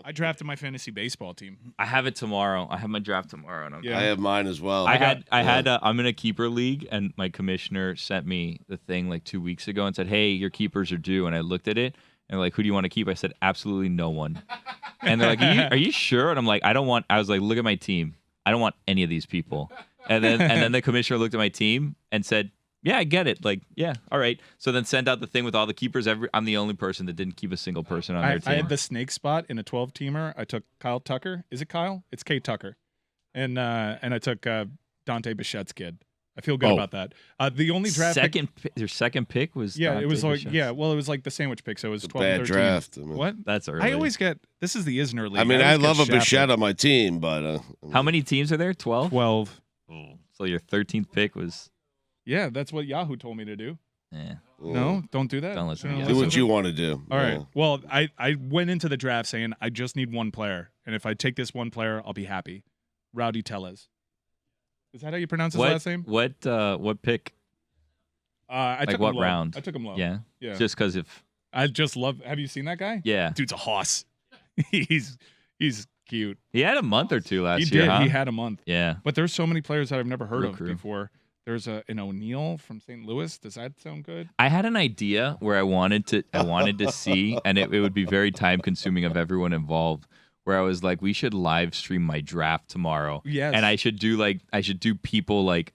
I drafted my fantasy baseball team. I have it tomorrow. I have my draft tomorrow. And I have mine as well. I'm in a keeper league, and my commissioner sent me the thing like 2 weeks ago and said, "Hey, your keepers are due." And I looked at it, and they're like, "Who do you want to keep?" I said, "Absolutely no one." And they're like, "Are you sure?" And I'm like, "I don't want." I was like, "Look at my team. I don't want any of these people." And then the commissioner looked at my team and said, "Yeah, I get it. Like, yeah, all right." So then sent out the thing with all the keepers. I'm the only person that didn't keep a single person on their team. I had the snake spot in a 12-teamer. I took Kyle Tucker. Is it Kyle? It's Kate Tucker. And I took Dante Bichette's kid. I feel good about that. The only draft your second pick was Dante it was like Bichette's. Well, it was like the sandwich pick, so it was 12 bad and 13. draft. What? That's early. I always get this is the Isner League. I mean, I always love a get shafted. Bichette on my team, but How many teams are there? 12? 12. So your 13th pick was Yeah, that's what Yahoo told me to do. Yeah. No, don't do that. Don't listen to do what you want to do. All right. Well, I went into the draft saying I just need one player, and if I take this one player, I'll be happy. Rowdy Tellez. Is that how you pronounce his last name? What pick? I took what him low. round? I took him low. Yeah. Yeah. Just because if I just love. Have you seen that guy? yeah, Dude's a hoss. He's cute. he had a month or two last He year. did. Huh? He had a month. Yeah. But there's so many players that I've never heard Real of crew. before. There's an O'Neal from St. Louis. Does that sound good? I had an idea where I wanted to see, and it would be very time consuming of everyone involved. Where I was like, we should live stream my draft tomorrow. Yes. And I should do people like.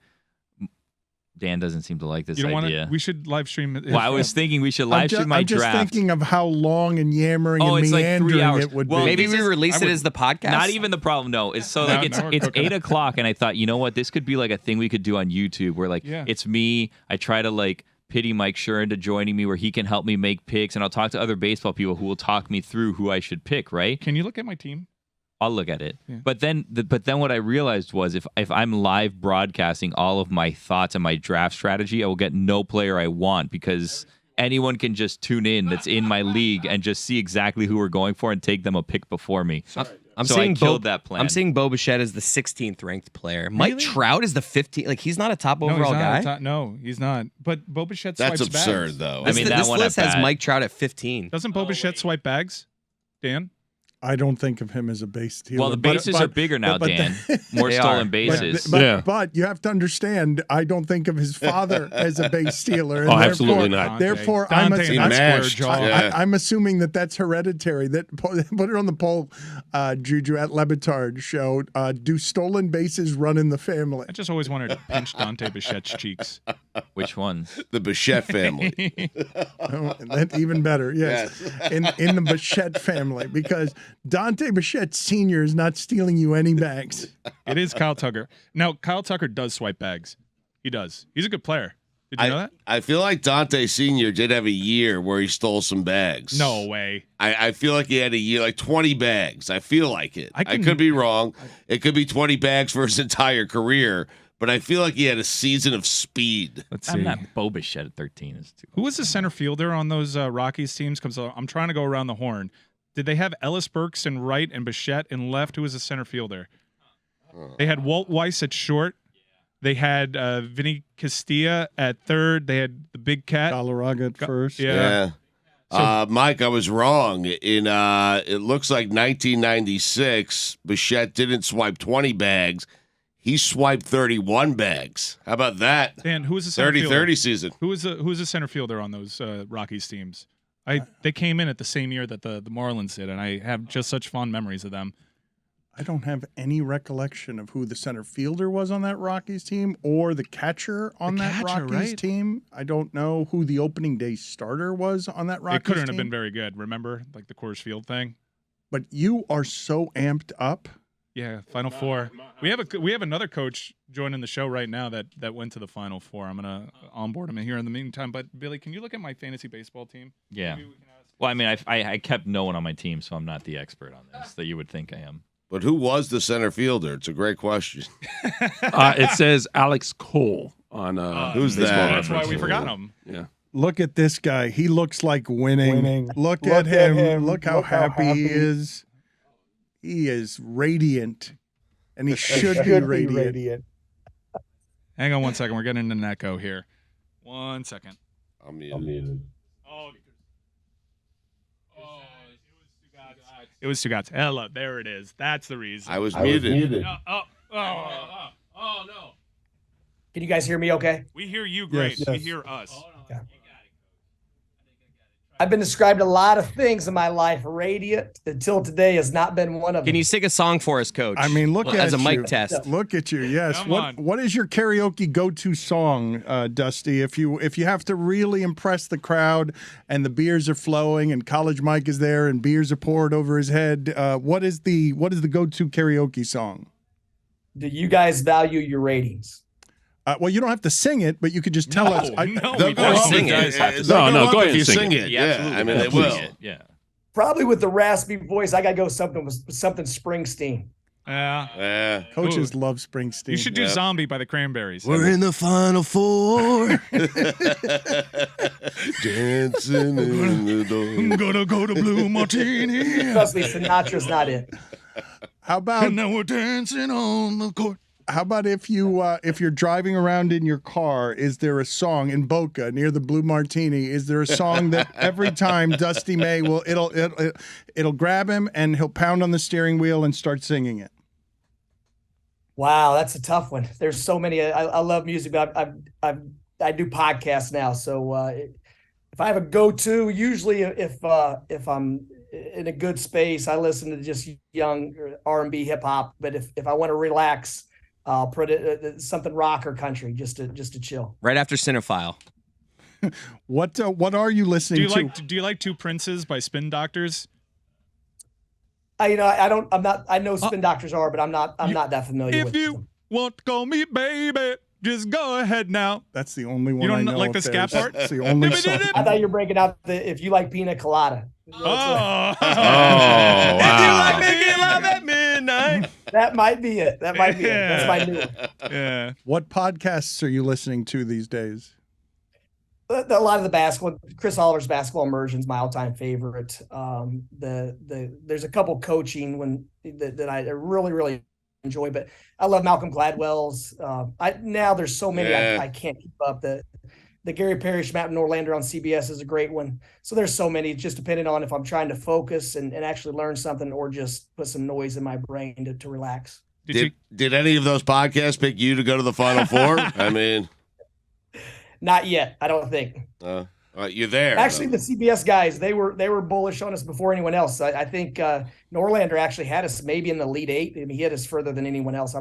Dan doesn't seem to like this You don't idea. want to? We should live stream it. Well, I was thinking we should live stream my I'm just draft. thinking of how long and yammering and it's like 3 meandering hours. it would Well, be. Maybe we release it as the podcast. Not even the problem. No, it's so No, like no, we're it's cooking. 8 o'clock, and I thought, you know what, this could be like a thing we could do on YouTube, where like Yeah. it's me. I try to like pity Mike Schur into joining me, where he can help me make picks, and I'll talk to other baseball people who will talk me through who I should pick. Right? Can you look at my team? I'll look at it. Yeah. But then what I realized was if I'm live broadcasting all of my thoughts and my draft strategy, I will get no player I want, because anyone can just tune in that's in my league and just see exactly who we're going for and take them a pick before me. I'm So seeing I killed that plan. I'm seeing Bo Bichette as the 16th ranked player. Mike Trout is the 15th. Like, he's not a top overall guy. No, he's not. But Bo Bichette That's swipes absurd, bags. though. I mean, that this one list at has bat. Mike Trout at 15. Doesn't Bo Bichette swipe bags? Dan? I don't think of him as a base stealer. Well, the bases are bigger now, Dan. More They stolen are. bases. But you have to understand, I don't think of his father as a base stealer. And absolutely not. Therefore, Dante I'm, mashed. I'm assuming that that's hereditary. That put it on the poll, Juju at LeBatard Show. Do stolen bases run in the family? I just always wanted to pinch Dante Bichette's cheeks. Which ones? The Bichette family. Oh, that's even better. Yes, in the Bichette family, because Dante Bichette Sr. is not stealing you any bags. It is Kyle Tucker. Now, Kyle Tucker does swipe bags. He does. He's a good player. Did you know that? I feel like Dante Sr. did have a year where he stole some bags. No way. I feel like he had a year, like 20 bags. I feel like it. I could be wrong. It could be 20 bags for his entire career, but I feel like he had a season of speed. Let's see. I'm not Bo Bichette at 13. Is too. Who was the center fielder on those Rockies teams? Because I'm trying to go around the horn. Did they have Ellis Burks in right and Bichette in left? Who was the center fielder? They had Walt Weiss at short. They had Vinny Castilla at third. They had the big cat. Galarraga at first. Yeah. Mike, I was wrong. In it looks like 1996, Bichette didn't swipe 20 bags. He swiped 31 bags. How about that? Dan, who was the center fielder? 30-30 season. Who was the center fielder on those Rockies teams? They came in at the same year that the Marlins did, and I have just such fond memories of them. I don't have any recollection of who the center fielder was on that Rockies team or the catcher on that Rockies right? team. I don't know who the opening day starter was on that Rockies It couldn't team. have been very good. Remember, like the Coors Field thing? But you are so amped up. Yeah, Final Four. We have another coach joining the show right now that went to the Final Four. I'm gonna onboard him here in the meantime. But Billy, can you look at my fantasy baseball team? Yeah. Maybe we can ask- Well, I mean, I kept no one on my team, so I'm not the expert on this that you would think I am. But who was the center fielder? It's a great question. It says Alex Cole on Who's Baseball that? That's why Reference. we forgot him. Yeah. Look at this guy. He looks like winning. Look at him. Look how happy he is. He is radiant. And he should be radiant. Hang on one second. We're getting an echo here. 1 second. I'm muted. It It was Stugotz. Hello, there it is. That's the reason. I was muted. Oh, no. Can you guys hear me okay? We hear you great. Yes. We hear us. Yeah. I've been described a lot of things in my life. Radiant until today has not been one of them. Can you sing a song for us, Coach? I mean, look at as a mic you. test. Look at you. Yes. Come on. What is your karaoke go-to song, Dusty? If you have to really impress the crowd and the beers are flowing and College Mike is there and beers are poured over his head, what is the go-to karaoke song? Do you guys value your ratings? Well, you don't have to sing it, but you could just tell us. No, They'll we go don't. up sing if- it. they'll No, up go if ahead you and sing sing it. it. Yeah, I mean, they will. Yeah. Probably with the raspy voice, I got to go something Springsteen. Yeah. Yeah. Coaches love Springsteen. You should do Zombie by the Cranberries. in the Final Four. Dancing in the I'm door. gonna go to Blue Martini. Trust me, Sinatra's not it. How about And now we're dancing on the court. How about if you're driving around in your car, is there a song in Boca near the Blue Martini? Is there a song that every time Dusty May it'll grab him and he'll pound on the steering wheel and start singing it? Wow, that's a tough one. There's so many. I love music, but I do podcasts now. So if I have a go-to, usually if I'm in a good space, I listen to just young R&B hip hop. But if I want to relax, I'll put it something rock or country just to chill. Right after Cinephile. What are you listening to? Do you like Two Princes by Spin Doctors? I know Spin Doctors are, but I'm not that familiar with If you them. want to call me baby, just go ahead now. That's the only one You don't I know like of the ska theirs. part? That's the only song. I thought you were breaking out if you like pina colada. Oh, wow. If you like making love at midnight. That might be it. That's my new one. Yeah. What podcasts are you listening to these days? A lot of the basketball, Chris Oliver's Basketball Immersion is my all-time favorite. There's a couple coaching that I really enjoy, but I love Malcolm Gladwell's. Now there's so many I can't keep up. The Gary Parrish, Matt Norlander on CBS is a great one. So there's so many, just depending on if I'm trying to focus and actually learn something or just put some noise in my brain to relax. Did any of those podcasts pick you to go to the Final Four? I mean, Not yet, I don't think. you're there. Actually, the CBS guys, they were bullish on us before anyone else. I think Norlander actually had us maybe in the Elite Eight. I mean, he had us further than anyone else.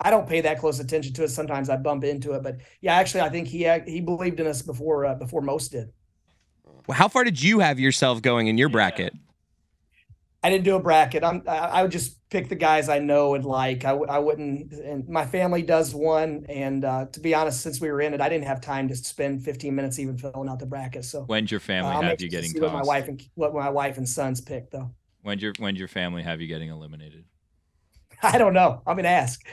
I don't pay that close attention to it. Sometimes I bump into it, but yeah, actually, I think he believed in us before most did. Well, how far did you have yourself going in your bracket? I didn't do a bracket. I would just pick the guys I know and like. I wouldn't. And my family does one. And to be honest, since we were in it, I didn't have time to spend 15 minutes even filling out the bracket. So When'd your family I'll have make you sure to getting see tossed? what my wife and sons picked though. When'd your family have you getting eliminated? I don't know. I'm gonna ask.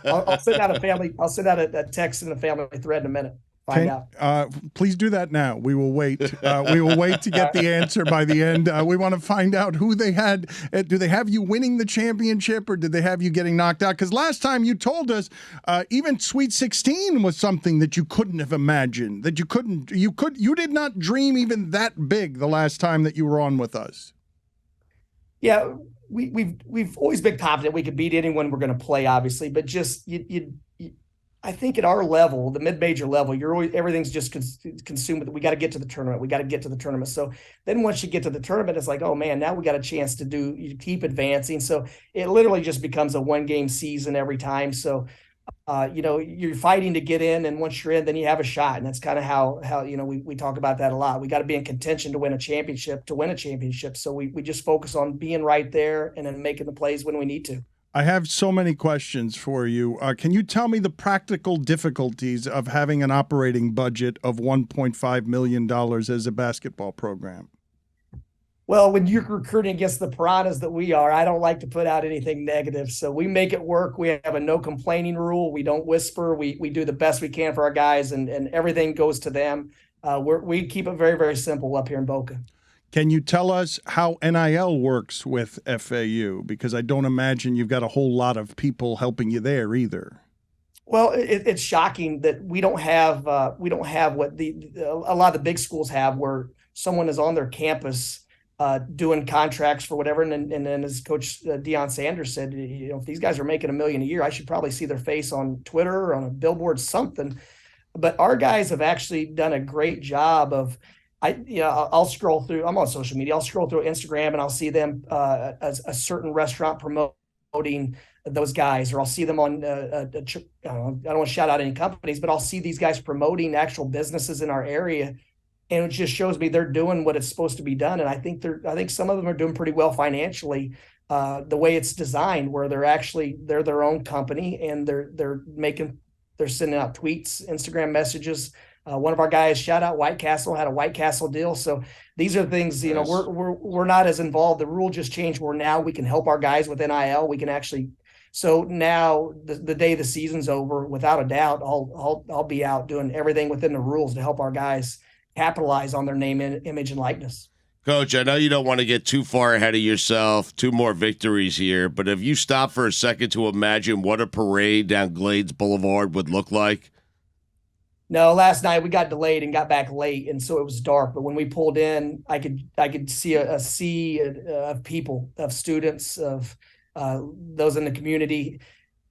I'll send out a family. I'll send out a text in the family thread in a minute. Find out. Please do that now. We will wait. We will wait to get the answer by the end. We want to find out who they had. Do they have you winning the championship or did they have you getting knocked out? Because last time you told us even Sweet 16 was something that you couldn't have imagined. That you did not dream even that big the last time that you were on with us. Yeah, we've always been confident we could beat anyone we're going to play, obviously, but just I think at our level, the mid-major level, everything's just consumed. We got to get to the tournament. We got to get to the tournament. So then once you get to the tournament, it's like, oh man, now we got a chance to keep advancing. So it literally just becomes a one-game season every time. So you're fighting to get in, and once you're in, then you have a shot. And that's kind of how we talk about that a lot. We got to be in contention to win a championship. So we just focus on being right there and then making the plays when we need to. I have so many questions for you. Can you tell me the practical difficulties of having an operating budget of $1.5 million as a basketball program? Well, when you're recruiting against the piranhas that we are, I don't like to put out anything negative. So we make it work. We have a no complaining rule. We don't whisper. We do the best we can for our guys, and everything goes to them. We keep it very, very simple up here in Boca. Can you tell us how NIL works with FAU? Because I don't imagine you've got a whole lot of people helping you there either. Well, it's shocking that we don't have what a lot of the big schools have, where someone is on their campus doing contracts for whatever. And then as Coach Deion Sanders said, if these guys are making $1 million a year, I should probably see their face on Twitter or on a billboard, something. But our guys have actually done a great job of, I'll scroll through, I'm on social media, I'll scroll through Instagram and I'll see them as a certain restaurant promoting those guys, or I'll see them on, I don't want to shout out any companies, but I'll see these guys promoting actual businesses in our area. And it just shows me they're doing what it's supposed to be done. And I think some of them are doing pretty well financially, the way it's designed, where they're their own company and they're sending out tweets, Instagram messages. One of our guys, shout out White Castle, had a White Castle deal. So these are things, Nice. we're not as involved. The rule just changed where now we can help our guys with NIL. We can actually. So now the day the season's over, without a doubt, I'll be out doing everything within the rules to help our guys capitalize on their name, image, and likeness. Coach, I know you don't want to get too far ahead of yourself. 2 more victories here, but have you stopped for a second to imagine what a parade down Glades Boulevard would look like? No, last night we got delayed and got back late, and so it was dark. But when we pulled in, I could see a sea of people, of students, of those in the community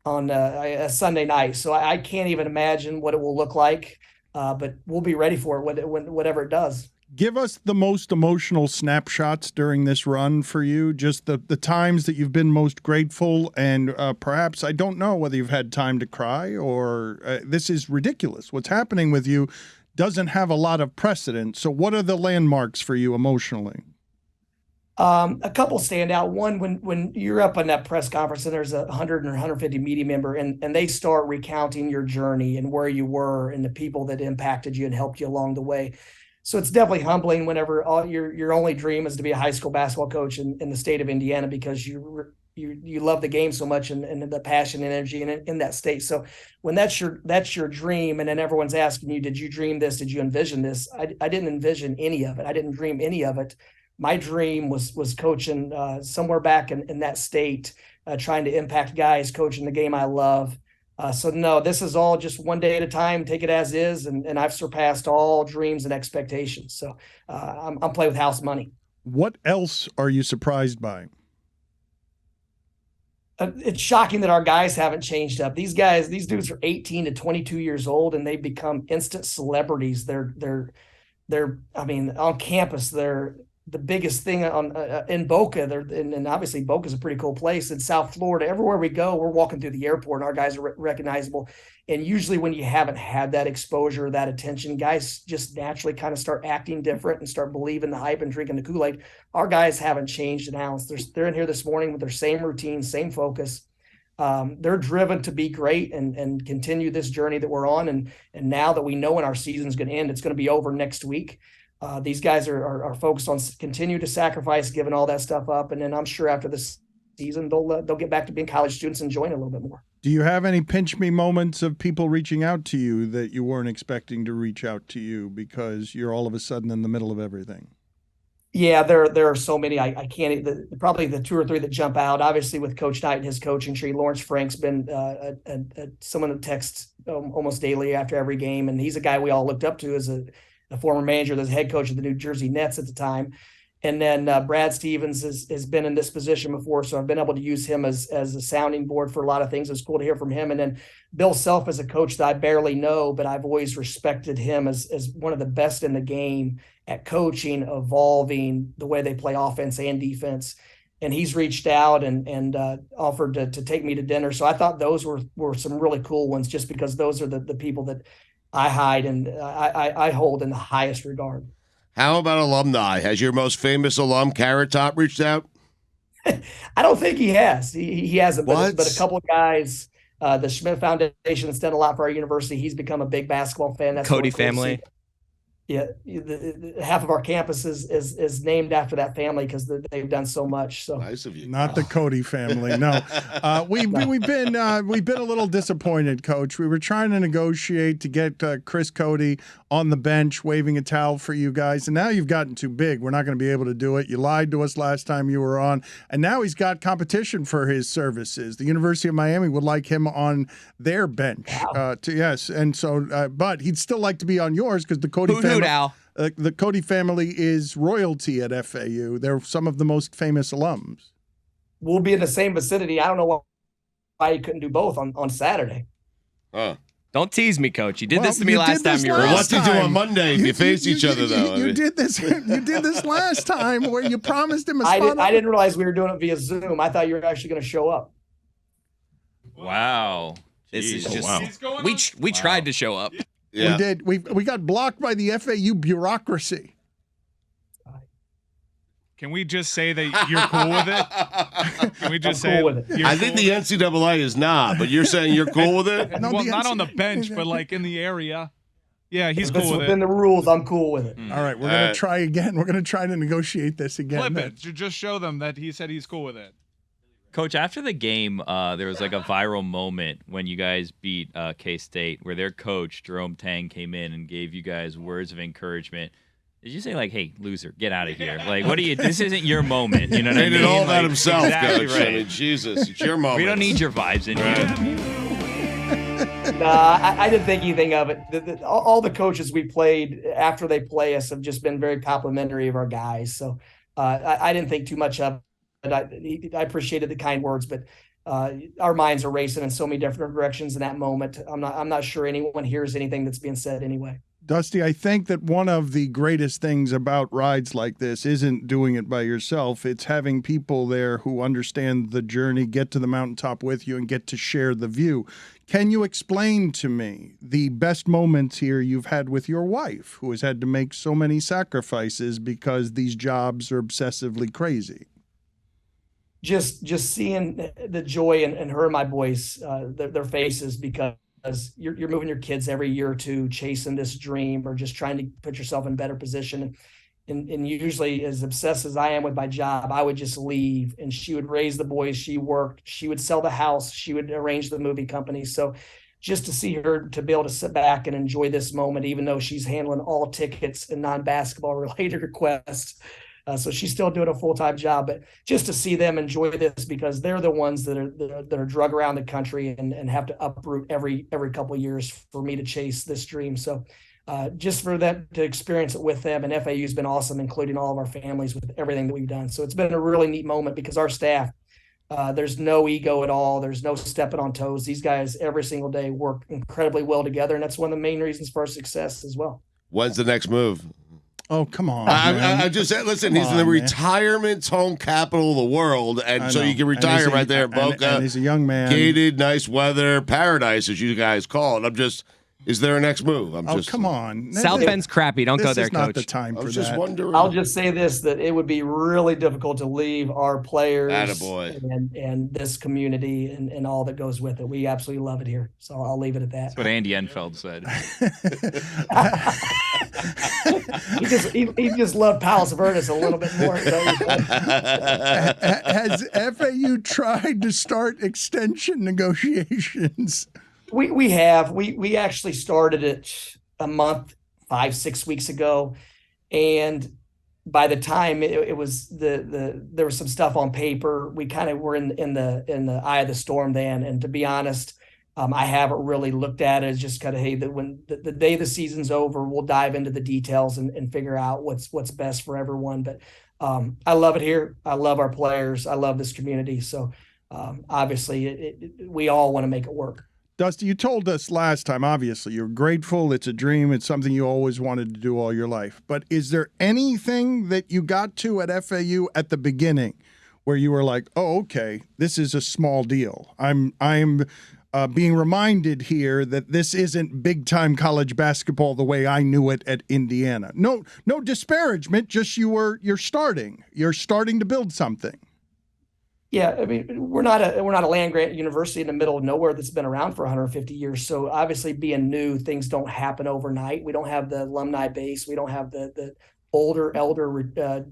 on a Sunday night. So I can't even imagine what it will look like. But we'll be ready for it whatever it does. Give us the most emotional snapshots during this run for you, just the times that you've been most grateful, and perhaps, I don't know whether you've had time to cry or this is ridiculous. What's happening with you doesn't have a lot of precedent. So what are the landmarks for you emotionally? A couple stand out. One, when you're up on that press conference and there's 100 or 150 media member and they start recounting your journey and where you were and the people that impacted you and helped you along the way. So it's definitely humbling whenever your only dream is to be a high school basketball coach in the state of Indiana, because you love the game so much and the passion and energy in that state. So when that's your dream, and then everyone's asking you, did you dream this? Did you envision this? I didn't envision any of it. I didn't dream any of it. My dream was coaching somewhere back in that state, trying to impact guys, coaching the game I love. So no, this is all just one day at a time. Take it as is, and I've surpassed all dreams and expectations. So I'm playing with house money. What else are you surprised by? It's shocking that our guys haven't changed up. These dudes are 18 to 22 years old, and they've become instant celebrities. They're I mean, on campus, they're the biggest thing in Boca. And obviously Boca is a pretty cool place in South Florida. Everywhere we go, we're walking through the airport and our guys are recognizable. And usually when you haven't had that exposure, that attention, guys just naturally kind of start acting different and start believing the hype and drinking the Kool-Aid. Our guys haven't changed an ounce. They're in here this morning with their same routine, same focus. They're driven to be great and continue this journey that we're on. And now that we know when our season's going to end, it's going to be over next week. These guys are focused on continue to sacrifice, giving all that stuff up. And then I'm sure after this season, they'll get back to being college students and enjoying it a little bit more. Do you have any pinch me moments of people reaching out to you that you weren't expecting to reach out to you because you're all of a sudden in the middle of everything? Yeah, there are so many. I can't, probably the 2 or 3 that jump out, obviously with Coach Knight and his coaching tree. Lawrence Frank's been someone that texts almost daily after every game. And he's a guy we all looked up to as a former manager, the head coach of the New Jersey Nets at the time. And then Brad Stevens has been in this position before, so I've been able to use him as a sounding board for a lot of things. It's cool to hear from him. And then Bill Self is a coach that I barely know, but I've always respected him as one of the best in the game at coaching, evolving the way they play offense and defense. And he's reached out and offered to take me to dinner. So I thought those were some really cool ones, just because those are the people that I hide and I hold in the highest regard. How about alumni? Has your most famous alum, Carrot Top, reached out? I don't think he has. He hasn't, What? but a couple of guys, the Schmidt Foundation has done a lot for our university. He's become a big basketball fan. That's Cody really cool to family. see. Yeah, half of our campus is named after that family because they've done so much. So Nice of you. Not the Cody family. No, we've been a little disappointed, Coach. We were trying to negotiate to get Chris Cote on the bench, waving a towel for you guys, and now you've gotten too big. We're not going to be able to do it. You lied to us last time you were on, and now he's got competition for his services. The University of Miami would like him on their bench. Wow. Yes, and so, but he'd still like to be on yours because the Cody Hoot family. hoot, Al. The Cote family is royalty at FAU. They're some of the most famous alums. We'll be in the same vicinity. I don't know why you couldn't do both on Saturday. Don't tease me, Coach. You did this to me you last did this time you were last on. What to do on Monday if you face each other, though? You did this. You did this last time where you promised him a spot. I didn't realize we were doing it via Zoom. I thought you were actually going to show up. Wow. This is Jeez. just we tried to show up. Yeah. We did. We got blocked by the FAU bureaucracy. Can we just say that you're cool with it? Can we just I'm say cool with it. you're I cool think with the it? NCAA is not, but you're saying you're cool with it? No, Well, the not on the NCAA bench, but like in the area. Yeah, he's If it's cool with within it. the rules, I'm cool with it. All right, we're gonna try again. We're gonna try to negotiate this again. Flip it. Just show them that he said he's cool with it. Coach, after the game, there was like a viral moment when you guys beat K-State where their coach, Jerome Tang, came in and gave you guys words of encouragement. Did you say, like, hey, loser, get out of here? Like, what are you – this isn't your moment. You know what I He mean? did all that Like, himself, exactly Coach. right. I mean, Jesus, it's your moment. We don't need your vibes in here. I didn't think anything of it. All the coaches we played after they play us have just been very complimentary of our guys. So I didn't think too much of it. I appreciated the kind words, but our minds are racing in so many different directions in that moment. I'm not sure anyone hears anything that's being said anyway. Dusty, I think that one of the greatest things about rides like this isn't doing it by yourself. It's having people there who understand the journey, get to the mountaintop with you, and get to share the view. Can you explain to me the best moments here you've had with your wife, who has had to make so many sacrifices because these jobs are obsessively crazy? Just seeing the joy in her and my boys, their faces, because you're moving your kids every year or two, chasing this dream or just trying to put yourself in better position. And usually, as obsessed as I am with my job, I would just leave and she would raise the boys. She worked, she would sell the house, she would arrange the movie company. So just to see her to be able to sit back and enjoy this moment, even though she's handling all tickets and non-basketball related requests. So she's still doing a full-time job, but just to see them enjoy this because they're the ones that are drug around the country and have to uproot every couple of years for me to chase this dream. So just for them to experience it with them, and FAU has been awesome, including all of our families with everything that we've done. So it's been a really neat moment because our staff, there's no ego at all. There's no stepping on toes. These guys every single day work incredibly well together, and that's one of the main reasons for our success as well. When's the next move? Oh, come on. I just said, listen, he's in the retirement home capital of the world, and so you can retire right there in Boca. And he's a young man. Gated, nice weather, paradise, as you guys call it. Is there a next move? Come on. South Bend's crappy. Don't go there, This is not Coach. the time I for was that. just wondering. I'll just say this, that it would be really difficult to leave our players Attaboy. and this community and all that goes with it. We absolutely love it here. So I'll leave it at that. That's what Andy Enfeld said. He just loved Palos Verdes a little bit more. Has FAU tried to start extension negotiations? We have. We actually started it a month, 5-6 weeks ago. And by the time it was there was some stuff on paper, we kind of were in the eye of the storm then. And to be honest, I haven't really looked at it as just kind of, hey, when the day the season's over, we'll dive into the details and figure out what's best for everyone. But I love it here. I love our players. I love this community. So obviously we all want to make it work. Dusty, you told us last time, obviously, you're grateful. It's a dream. It's something you always wanted to do all your life. But is there anything that you got to at FAU at the beginning where you were like, oh, okay, this is a small deal. I'm being reminded here that this isn't big-time college basketball the way I knew it at Indiana. No disparagement, just you're starting. You're starting to build something. Yeah, I mean, we're not a land-grant university in the middle of nowhere that's been around for 150 years. So obviously, being new, things don't happen overnight. We don't have the alumni base. We don't have the elder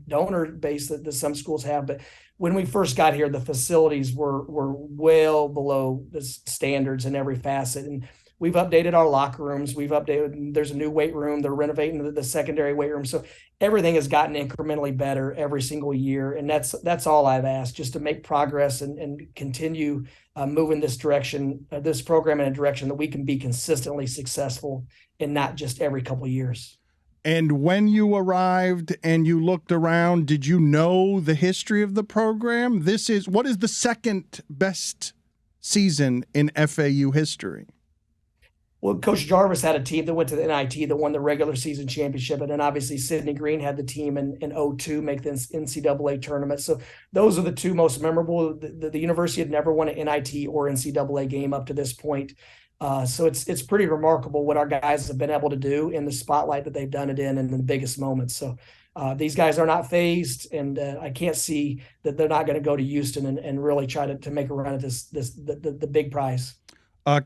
donor base that some schools have. But when we first got here, the facilities were well below the standards in every facet. And we've updated our locker rooms. There's a new weight room. They're renovating the secondary weight room. So everything has gotten incrementally better every single year. And that's all I've asked, just to make progress and continue moving this program in a direction that we can be consistently successful and not just every couple of years. And when you arrived and you looked around, did you know the history of the program? What is the second best season in FAU history? Well, Coach Jarvis had a team that went to the NIT that won the regular season championship. And then obviously Sidney Green had the team in 2002 make the NCAA tournament. So those are the two most memorable. The university had never won an NIT or NCAA game up to this point. So it's pretty remarkable what our guys have been able to do in the spotlight that they've done it in the biggest moments. So these guys are not phased, and I can't see that they're not going to go to Houston and really try to make a run at the big prize.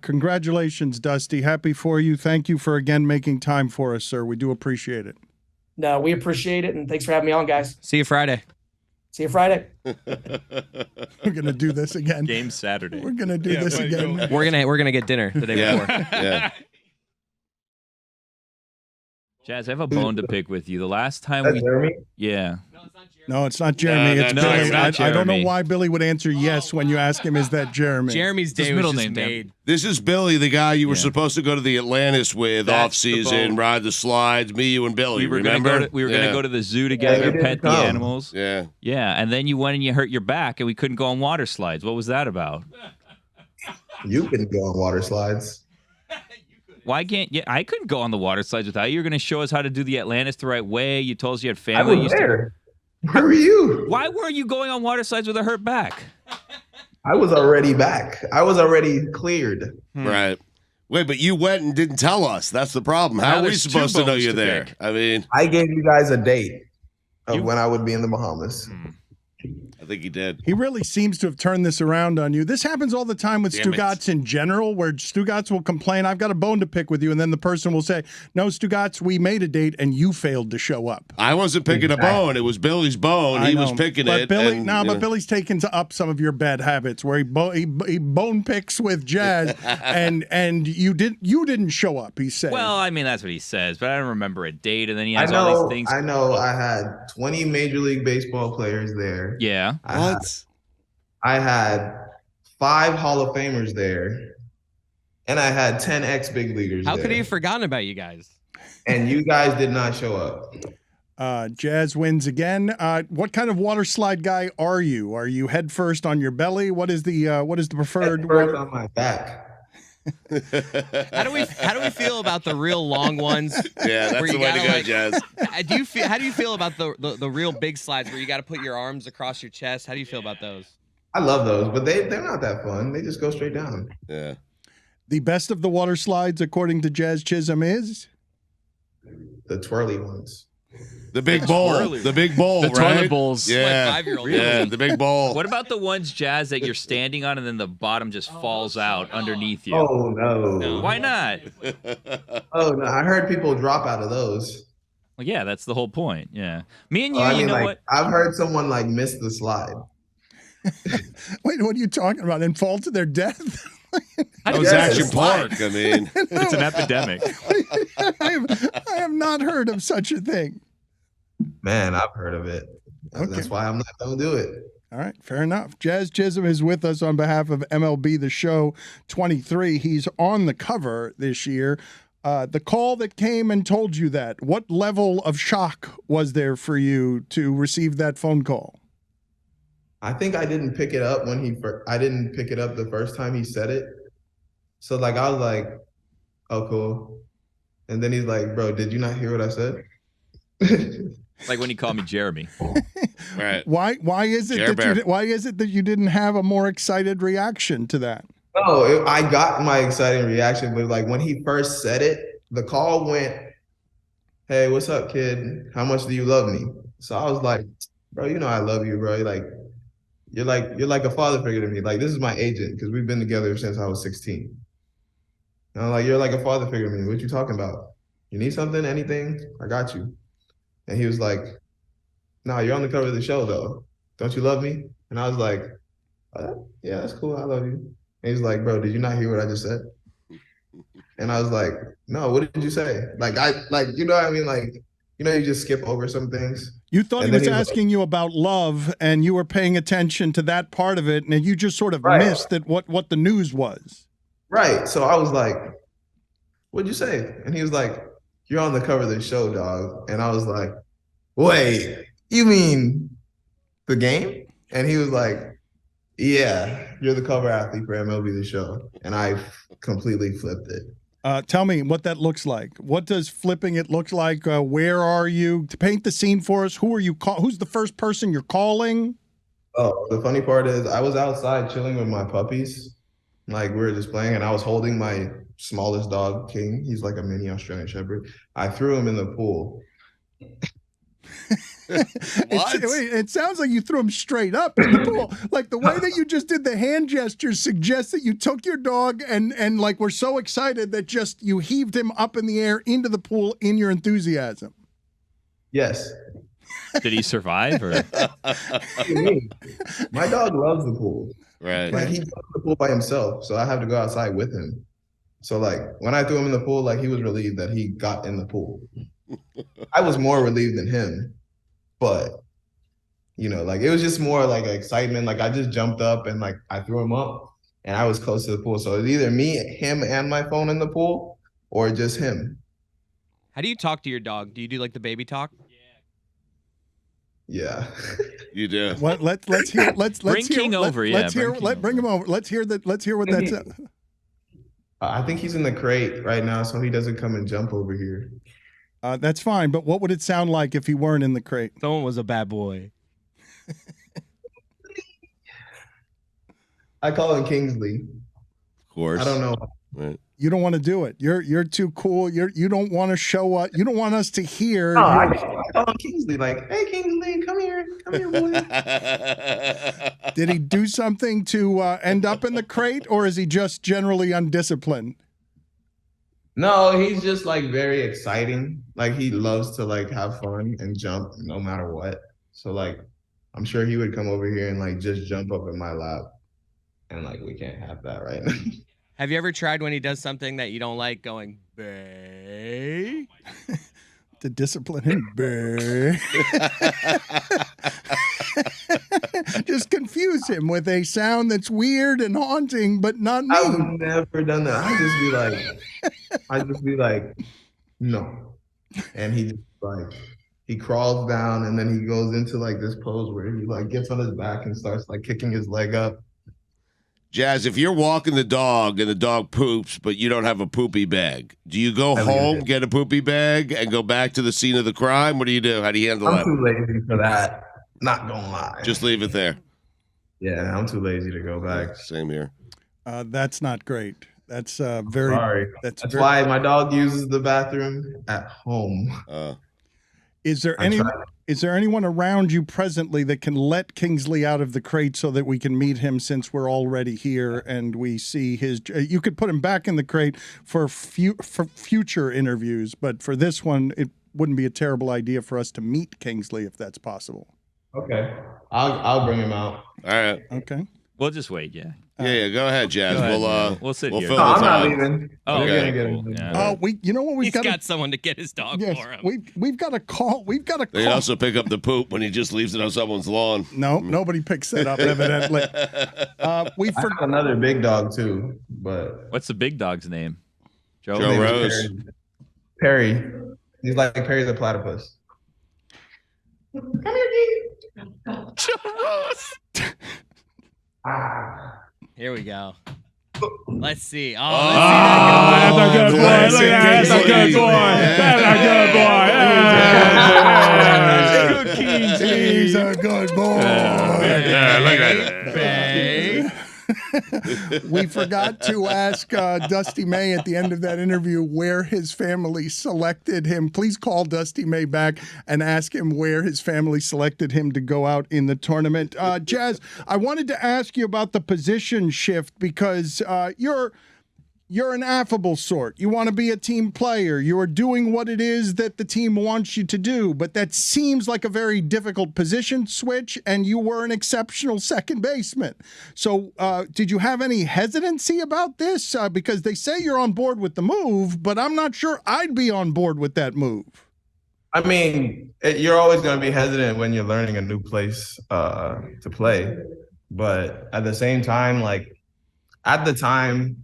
Congratulations, Dusty. Happy for you. Thank you for again making time for us, sir. We do appreciate it. No, we appreciate it, and thanks for having me on, guys. See you Friday. See you Friday. We're gonna do this again. Game Saturday. We're gonna do this again. We're gonna get dinner the day before. Yeah. Jazz, I have a bone to pick with you. The last time yeah. No, it's not Jeremy. No, it's no, Billy. it's not I don't know Jeremy. why Billy would answer yes when you ask him, is that Jeremy? Jeremy's day His was middle just name, Dan. made. This is Billy, the guy you were Yeah. supposed to go to the Atlantis with That's off the season, bone. ride the slides, me, you, and Billy. We were remember? gonna go to the zoo together, you didn't pet the come. animals. Yeah. Yeah, and then you went and you hurt your back, and we couldn't go on water slides. What was that about? You can go on water slides. Why can't you? I couldn't go on the water slides without you. You're going to show us how to do the Atlantis the right way. You told us you had I family. was there. Where were you? Why weren't you going on water slides with a hurt back? I was already back. I was already cleared. Right. Wait, but you went and didn't tell us. That's the problem. Now How are we there's two supposed to know bones you're to there? pick. I mean, I gave you guys a date of You- when I would be in the Bahamas. I think he did. He really seems to have turned this around on you. This happens all the time with Damn it. Stugotz in general, where Stugotz will complain, I've got a bone to pick with you, and then the person will say, no, Stugotz, we made a date and you failed to show up. I wasn't picking a bone. It was Billy's bone. He I was know. picking but it. Billy, and, no, you but know. Billy's taken up some of your bad habits, where he bone picks with Jazz, and you didn't show up. He said. Well, I mean, that's what he says, but I don't remember a date, and then he I has all know. these things. I know. I had 20 Major League Baseball players there. Yeah. I had 5 Hall of Famers there, and I had 10 ex-big leaguers How there. could he have forgotten about you guys? And you guys did not show up. Jazz wins again. What kind of water slide guy are you? Are you head first on your belly? What is the preferred? First on my back. How do we feel about the real long ones? Yeah, that's where the you way to gotta, go, like- Jazz. How do you feel about the real big slides where you got to put your arms across your chest? How do you feel about those? I love those, but they're not that fun. They just go straight down. Yeah. The best of the water slides, according to Jazz Chisholm, is The twirly ones. The big bowl. Swirly. The big bowl, The right? toilet bowls. Yeah. My 5-year-old. Yeah, the big bowl. What about the ones, Jazz, that you're standing on and then the bottom just falls out underneath you? Oh no. Why not? Oh no. I heard people drop out of those. Well, yeah, that's the whole point. Yeah. Me and you, I you mean, know like, what? I've heard someone like miss the slide. wait, what are you talking about? And fall to their death? That was Yes. Action Park. I mean, It's an epidemic. I have not heard of such a thing. Man, I've heard of it. Okay. That's why I'm not gonna do it. All right, fair enough. Jazz Chisholm is with us on behalf of MLB The Show 23. He's on the cover this year. The call that came and told you that, what level of shock was there for you to receive that phone call? I think I didn't pick it up I didn't pick it up the first time he said it. So like I was like, oh cool. And then he's like, bro, did you not hear what I said? Like when you call me Jeremy. right. Why is it Care Bear. why is it that you didn't have a more excited reaction to that? No, I got my exciting reaction, but like when he first said it, the call went, hey, what's up, kid? How much do you love me? So I was like, bro, you know I love you, bro. You're like a father figure to me. Like, this is my agent because we've been together since I was 16. And I'm like, you're like a father figure to me. What you talking about? You need something, anything? I got you. And he was like, nah, you're on the cover of the show though. Don't you love me? And I was like, yeah, that's cool. I love you. And he's like, bro, did you not hear what I just said? And I was like, no, what did you say? You know what I mean? Like, you know, you just skip over some things. You thought And he then was asking you about love, and you were paying attention to that part of it, and you just sort of Right. missed that what the news was. Right. So I was like, what'd you say? And he was like, you're on the cover of the show, dog. And I was like, wait, you mean the game? And he was like, yeah, you're the cover athlete for MLB The Show. And I completely flipped it. Tell me what that looks like. What does flipping it look like? Where are you? To paint the scene for us, who are you? Who's the first person you're calling? Oh, the funny part is I was outside chilling with my puppies. Like we were just playing and I was holding my smallest dog, King. He's like a mini Australian Shepherd. I threw him in the pool. It sounds like you threw him straight up in the pool. Like the way that you just did the hand gestures suggests that you took your dog and like were so excited that just you heaved him up in the air into the pool in your enthusiasm. Yes. Did he survive? Or my dog loves the pool. Right. Like he loves the pool by himself, so I have to go outside with him. So like when I threw him in the pool, like he was relieved that he got in the pool. I was more relieved than him, but you know, like it was just more like excitement. Like I just jumped up and like I threw him up and I was close to the pool. So it's either me, him, and my phone in the pool or just him. How do you talk to your dog? Do you do like the baby talk? Yeah. You do. What? Let's hear. Bring King over. Let's hear. Bring him over. Let's hear that. Let's hear what that's. I think he's in the crate right now, so he doesn't come and jump over here. That's fine, but what would it sound like if he weren't in the crate? Someone was a bad boy. I call him Kingsley. Of course. I don't know. Right. You don't want to do it. You're too cool. You don't want to show up. You don't want us to hear. No, I call him Kingsley. Like, hey, Kingsley, come here, boy. Did he do something to end up in the crate, or is he just generally undisciplined? No, he's just like very exciting. Like he loves to like have fun and jump no matter what. So like, I'm sure he would come over here and like just jump up in my lap, and like we can't have that right now. Have you ever tried when he does something that you don't like going, bae? To discipline him, bae. Just confuse him with a sound that's weird and haunting, but not me. I've never done that. I just be like, no. And he just like, he crawls down and then he goes into like this pose where he like gets on his back and starts like kicking his leg up. Jazz, if you're walking the dog and the dog poops, but you don't have a poopy bag, do you go home, get a poopy bag, and go back to the scene of the crime? What do you do? How do you handle that? I'm too lazy for that. Not gonna lie. Just leave it there. Yeah, I'm too lazy to go back. Same here. That's not great. That's very. Sorry. That's why my dog uses the bathroom at home. Is there anyone around you presently that can let Kingsley out of the crate so that we can meet him, since we're already here and we see his? You could put him back in the crate for future interviews, but for this one, it wouldn't be a terrible idea for us to meet Kingsley if that's possible. Okay, I'll bring him out. All right. Okay. We'll just wait. Yeah. Yeah. Go ahead, Jazz. Go ahead, We'll sit we'll here. fill No, the I'm not time. leaving. Oh, Okay. You're gonna cool. get him. Yeah. You know what? He's got someone to get his dog Yes, for him. we've got a call. We've got a call. They also pick up the poop when he just leaves it on someone's lawn. No, nobody picks that up, evidently. We I have another big dog too, but What's the big dog's name? Joe Joe name is Rose. Perry. He's like Perry the platypus. Come here, King. Joe Rose. Here we go. Let's see. That's a good boy. Look at that. That's a good boy. That's a good boy. He's a good boy. Yeah, look at Bae. We forgot to ask Dusty May at the end of that interview where his family selected him. Please call Dusty May back and ask him where his family selected him to go out in the tournament. Jazz, I wanted to ask you about the position shift because you're an affable sort. You want to be a team player. You are doing what it is that the team wants you to do, but that seems like a very difficult position switch, and you were an exceptional second baseman. So did you have any hesitancy about this? Because they say you're on board with the move, but I'm not sure I'd be on board with that move. I mean, you're always going to be hesitant when you're learning a new place to play. But at the same time, like at the time,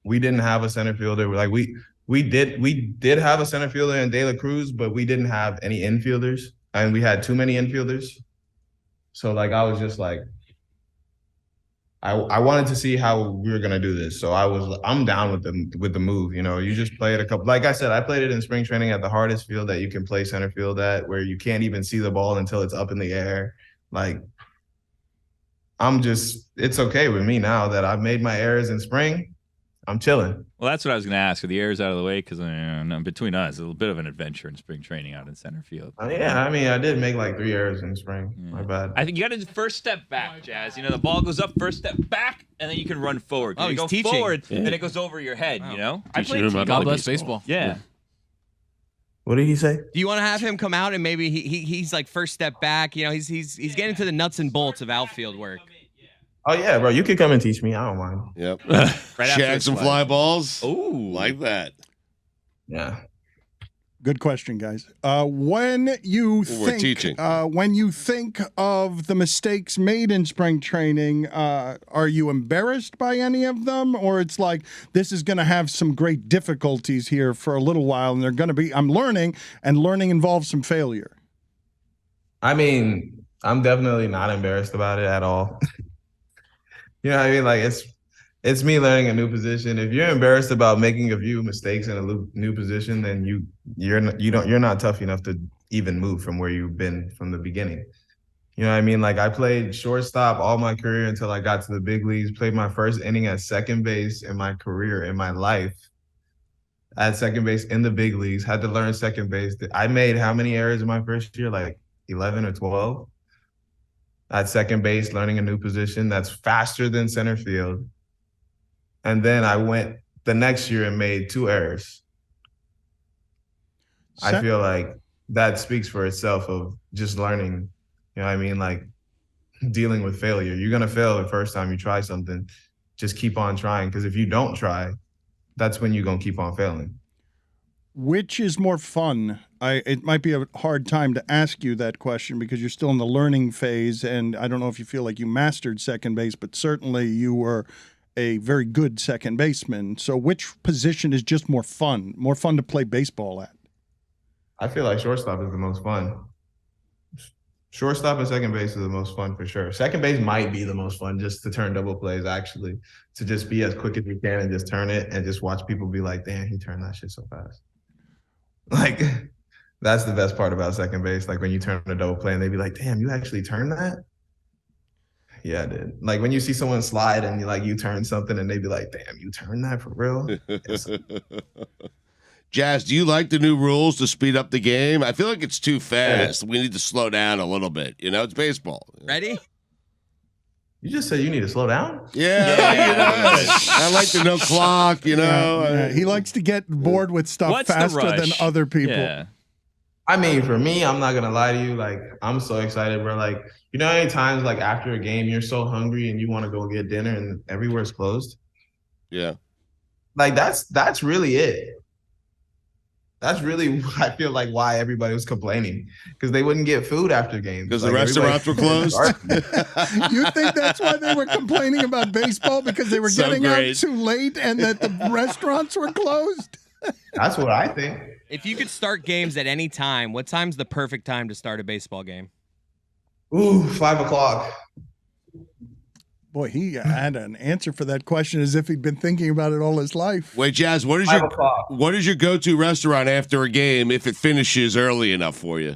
we didn't have a center fielder. Like we we did have a center fielder in De La Cruz, but we didn't have any infielders, and we had too many infielders. So like I was just like, I wanted to see how we were gonna do this. So I'm down with the move. You know, you just play it a couple. Like I said, I played it in spring training at the hardest field that you can play center field at, where you can't even see the ball until it's up in the air. Like it's okay with me now that I've made my errors in spring. I'm chilling. Well, that's what I was going to ask. Are the errors out of the way? Because between us, a little bit of an adventure in spring training out in center field. Yeah, I mean, I did make like 3 errors in spring. Yeah. My bad. I think you got to first step back, Jazz. You know, the ball goes up, first step back, and then you can run forward. Oh, you he's go teaching. forward, Yeah. then it goes over your head, you know? I Teaching played him how to t-ball. play God bless baseball. Yeah. What did he say? Do you want to have him come out and maybe he's like first step back? You know, he's getting to the nuts and bolts of outfield work. Oh yeah, bro. You can come and teach me. I don't mind. Yep. Right after Shag it's some fly. fly balls. Ooh. Like that. Yeah. Good question, guys. When you We're teaching. think of the mistakes made in spring training, are you embarrassed by any of them, or it's like this is going to have some great difficulties here for a little while, and they're going to be? I'm learning, and learning involves some failure. I mean, I'm definitely not embarrassed about it at all. You know what I mean? Like it's me learning a new position. If you're embarrassed about making a few mistakes in a new position, then you're not tough enough to even move from where you've been from the beginning. You know what I mean? Like I played shortstop all my career until I got to the big leagues. Played my first inning at second base in my career, in my life. At second base in the big leagues, had to learn second base. I made how many errors in my first year? Like 11 or 12. At second base, learning a new position that's faster than center field. And then I went the next year and made 2 errors. I feel like that speaks for itself of just learning, you know what I mean? Like dealing with failure. You're going to fail the first time you try something. Just keep on trying. Because if you don't try, that's when you're going to keep on failing. Which is more fun? It might be a hard time to ask you that question because you're still in the learning phase, and I don't know if you feel like you mastered second base, but certainly you were a very good second baseman. So which position is just more fun to play baseball at? I feel like shortstop is the most fun. Shortstop and second base is the most fun for sure. Second base might be the most fun, just to turn double plays, actually, to just be as quick as you can and just turn it and just watch people be like, damn, he turned that shit so fast. Like, that's the best part about second base. Like when you turn a double play and they be like, damn, you actually turned that? Yeah, I did. Like when you see someone slide and you turn something and they be like, damn, you turned that for real? Yes. Jazz, do you like the new rules to speed up the game? I feel like it's too fast. We need to slow down a little bit. You know, it's baseball. Ready? You just said you need to slow down? Yeah. You know, I like the no clock, you know. Yeah, he likes to get bored with stuff What's the faster than rush? other people. Yeah. I mean, for me, I'm not gonna lie to you. Like, I'm so excited, bro. Like, you know, how many times like after a game, you're so hungry and you want to go get dinner and everywhere's closed. Yeah. Like that's really it. That's really, I feel like, why everybody was complaining, because they wouldn't get food after games. Because Like, the restaurants were closed? You think that's why they were complaining about baseball, because they were So getting great. out too late and that the restaurants were closed? That's what I think. If you could start games at any time, what time's the perfect time to start a baseball game? Ooh, 5 o'clock. Boy, he had an answer for that question as if he'd been thinking about it all his life. Wait, Jazz, 5 o'clock. what is your go-to restaurant after a game if it finishes early enough for you?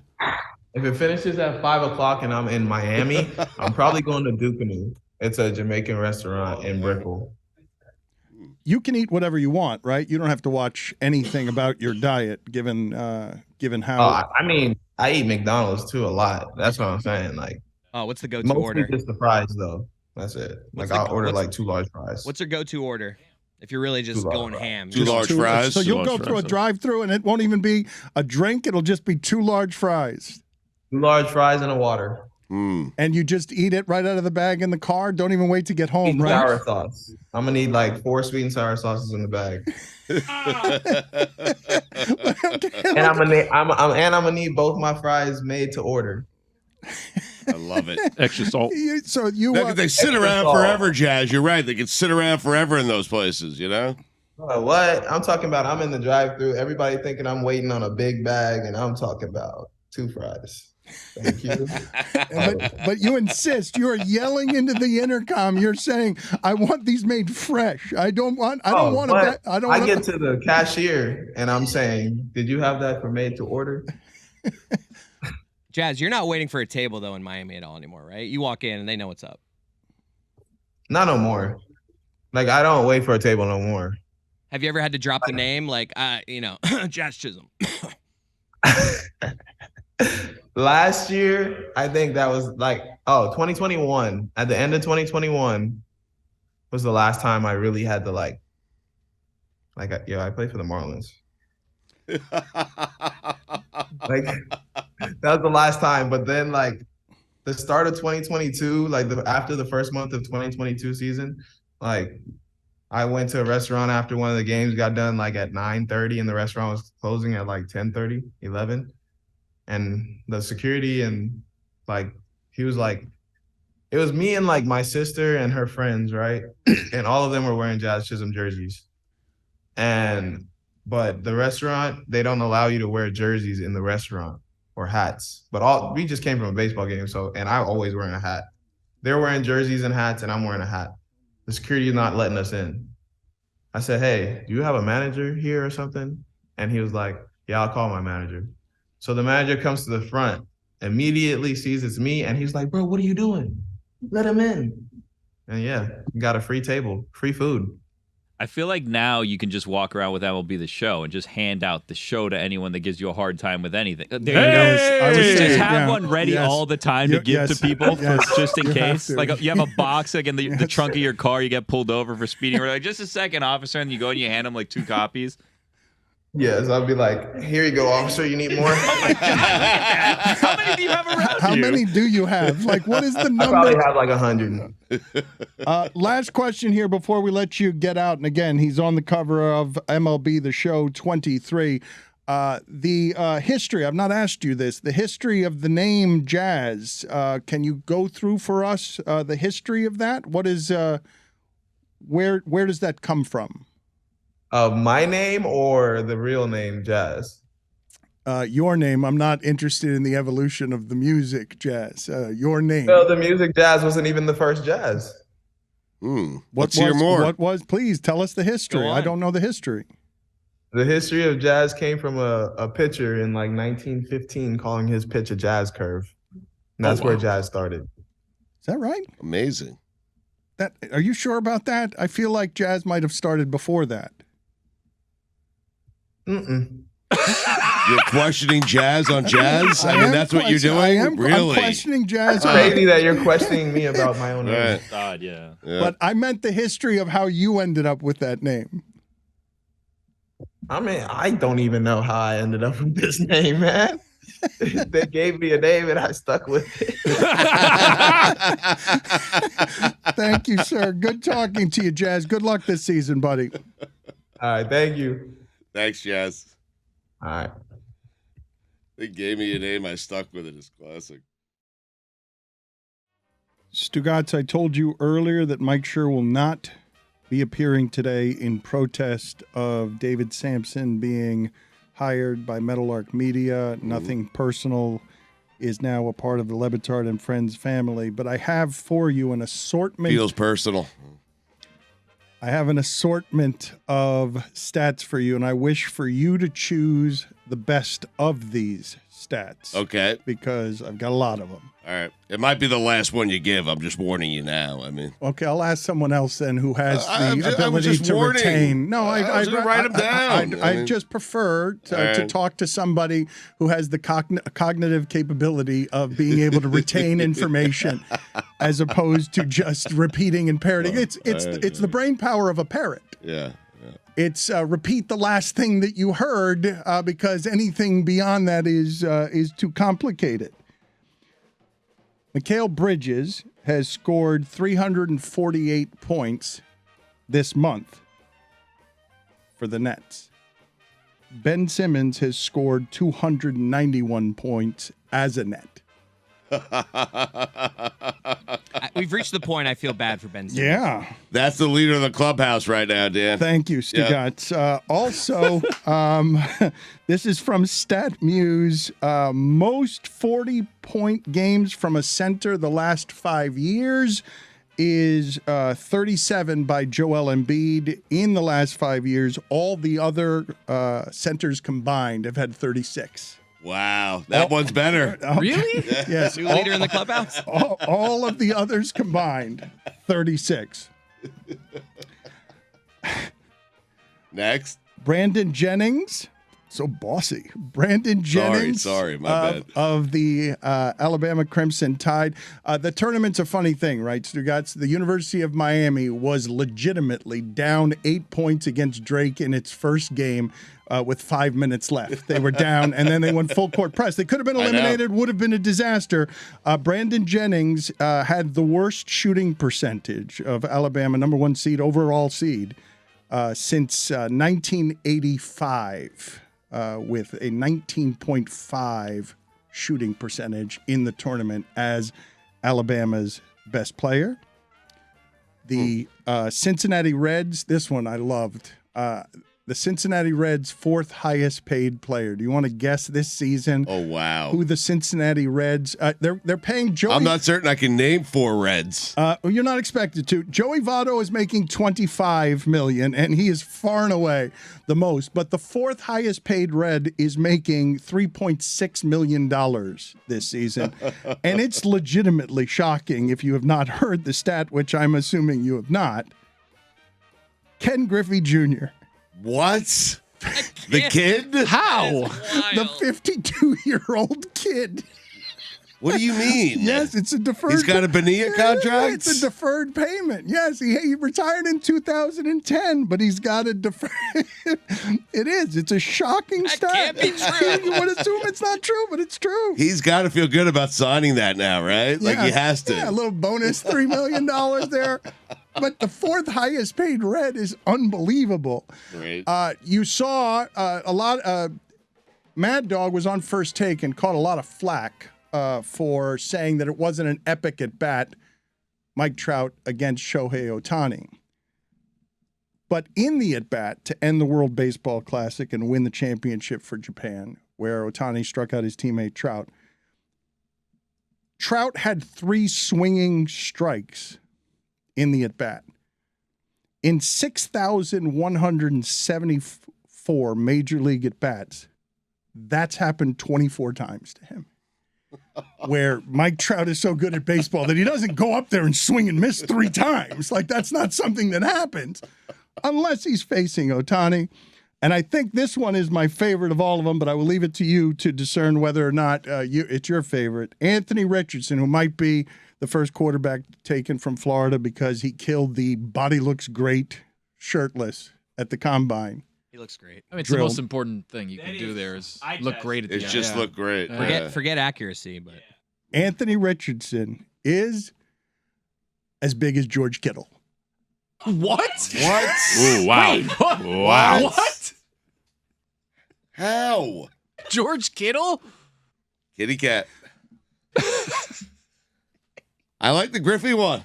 If it finishes at 5 o'clock and I'm in Miami, I'm probably going to Dukanoo. It's a Jamaican restaurant in Brickell. You can eat whatever you want, right? You don't have to watch anything about your diet, given how. I mean, I eat McDonald's too a lot. That's what I'm saying. Like, Oh, what's the go-to mostly order? just the fries though. That's it. Like, I'll order like 2 large fries. What's your go-to order? If you're really just 2 large going fries. ham. Two large fries. So you'll Two go large through a fries. drive-through and it won't even be a drink. It'll just be 2 large fries. 2 large fries and a water. And you just eat it right out of the bag in the car. Don't even wait to get Sweet home, and right? sour sauce. I'm gonna need like 4 sweet and sour sauces in the bag. And I'm gonna need both my fries made to order. I love it. Extra salt. So you They sit around forever, Jazz. You're right. They can sit around forever in those places, you know? What? I'm talking about I'm in the drive-thru. Everybody thinking I'm waiting on a big bag, and I'm talking about 2 fries. Thank you. But you insist. You are yelling into the intercom. You're saying, "I want these made fresh. I don't want to. I get to the cashier and I'm saying, "Did you have that for made to order?" Jazz, you're not waiting for a table though in Miami at all anymore, right? You walk in and they know what's up. Not no more. Like I don't wait for a table no more. Have you ever had to drop the name like Jazz Chisholm? Last year, I think that was 2021. At the end of 2021 was the last time I really had to I played for the Marlins. That was the last time. But then the start of 2022, after the first month of 2022 season, I went to a restaurant after one of the games got done at 9:30 and the restaurant was closing at 10:30, 11. And the security and he was it was me and my sister and her friends, right? And all of them were wearing Jazz Chisholm jerseys. But the restaurant, they don't allow you to wear jerseys in the restaurant or hats. But we just came from a baseball game, and I'm always wearing a hat. They're wearing jerseys and hats, and I'm wearing a hat. The security is not letting us in. I said, "Hey, do you have a manager here or something?" And he was like, "Yeah, I'll call my manager." So the manager comes to the front, immediately sees it's me, and he's like, "Bro, what are you doing? Let him in." And yeah, got a free table, free food. I feel like now you can just walk around with MLB The Show and just hand out the show to anyone that gives you a hard time with anything. There you go. I would say, Just have one ready all the time to give to people just in You have case. to. Like you have a box in the trunk of your car, you get pulled over for speeding. We're like, just a second, officer, and you go and you hand them 2 copies. Yes, I'll be like, "Here you go, officer. You need more?" How many do you have around How you? many do you have? What is the I probably number? have 100. Last question here before we let you get out. And again, he's on the cover of MLB The Show 23. The history, I've not asked you this, the history of the name Jazz. Can you go through for us the history of that? What is, where does that come from? My name or the real name, Jazz? Your name. I'm not interested in the evolution of the music, Jazz. Your name. No, the music Jazz wasn't even the first Jazz. Let's hear more. What was? Please tell us the history. I don't know the history. The history of Jazz came from a pitcher in 1915 calling his pitch a jazz curve. And that's where Jazz started. Is that right? Amazing. Are you sure about that? I feel like Jazz might have started before that. Mm-mm. You're questioning Jazz on Jazz? I mean, that's what you're doing? Really? I'm questioning Jazz. It's crazy that you're questioning me about my own name. Right. God, yeah. But I meant the history of how you ended up with that name. I mean, I don't even know how I ended up with this name, man. They gave me a name and I stuck with it. Thank you, sir. Good talking to you, Jazz. Good luck this season, buddy. All right, thank you. Thanks, Jazz. All right. They gave me a name. I stuck with it. It's classic. Stugotz, I told you earlier that Mike Schur will not be appearing today in protest of David Samson being hired by Meadowlark Media. Nothing personal, is now a part of the Le Batard and Friends family. But I have for you an assortment. Feels personal. I have an assortment of stats for you, and I wish for you to choose the best of these stats. Okay. Because I've got a lot of them. All right. It might be the last one you give. I'm just warning you now. I mean, Okay, I'll ask someone else then who has I was the ability just to warning. retain. No, I was gonna write 'em down. I just prefer to talk to somebody who has the cognitive capability of being able to retain information, as opposed to just repeating and parroting. It's the brain power of a parrot. yeah. It's repeat the last thing that you heard, because anything beyond that is too complicated. Mikal Bridges has scored 348 points this month for the Nets. Ben Simmons has scored 291 points as a Net. We've reached the point I feel bad for Ben Simmons. Yeah. That's the leader of the clubhouse right now, Dan. Thank you, Stugotz. Also, this is from StatMuse. Most 40-point games from a center the last 5 years is 37 by Joel Embiid. In the last 5 years, all the other centers combined have had 36. Wow, that one's better. Really? Yes. New leader in the clubhouse? All of the others combined, 36. Next. Brandon Jennings. So bossy. Brandon Jennings. Sorry, my bad. Of the Alabama Crimson Tide. The tournament's a funny thing, right, Stugotz? The University of Miami was legitimately down 8 points against Drake in its first game with 5 minutes left. They were down, and then they went full court press. They could have been eliminated, would have been a disaster. Brandon Jennings had the worst shooting percentage of Alabama, number 1 seed, overall seed, since 1985. With a 19.5 shooting percentage in the tournament as Alabama's best player. The Cincinnati Reds, this one I loved. The Cincinnati Reds' 4th highest paid player. Do you want to guess this season? Oh, wow. Who the Cincinnati Reds? They're paying Joey. I'm not certain I can name 4 Reds. You're not expected to. Joey Votto is making $25 million, and he is far and away the most. But the 4th highest paid Red is making $3.6 million this season, and it's legitimately shocking if you have not heard the stat, which I'm assuming you have not. Ken Griffey Jr. What? The kid? How? The 52-year-old kid. What do you mean? Yes, it's a deferred. He's got a Bonilla contract? It's a deferred payment. Yes, he retired in 2010, but he's got a deferred. It is. It's a shocking stat. Can't be true. You would assume it's not true, but it's true. He's got to feel good about signing that now, right? Like he has to. Yeah, a little bonus $3 million there. But the 4th highest paid Red is unbelievable. Great. You saw a lot. Mad Dog was on First Take and caught a lot of flack for saying that it wasn't an epic at bat, Mike Trout against Shohei Ohtani. But in the at bat to end the World Baseball Classic and win the championship for Japan, where Ohtani struck out his teammate Trout, Trout had 3 swinging strikes in the at bat. In 6,174 major league at bats, that's happened 24 times to him. Where Mike Trout is so good at baseball that he doesn't go up there and swing and miss 3 times. Like, that's not something that happens unless he's facing Ohtani. And I think this one is my favorite of all of them, but I will leave it to you to discern whether or not it's your favorite. Anthony Richardson, who might be the first quarterback taken from Florida because he killed the body looks great shirtless at the combine. He looks great. I mean, it's the most important thing you can do there is look great at the It's end. just look great. Forget accuracy, but Anthony Richardson is as big as George Kittle. What? What? Ooh, wow. Wait, what? Wow. What? How? George Kittle? Kitty cat. I like the Griffey one.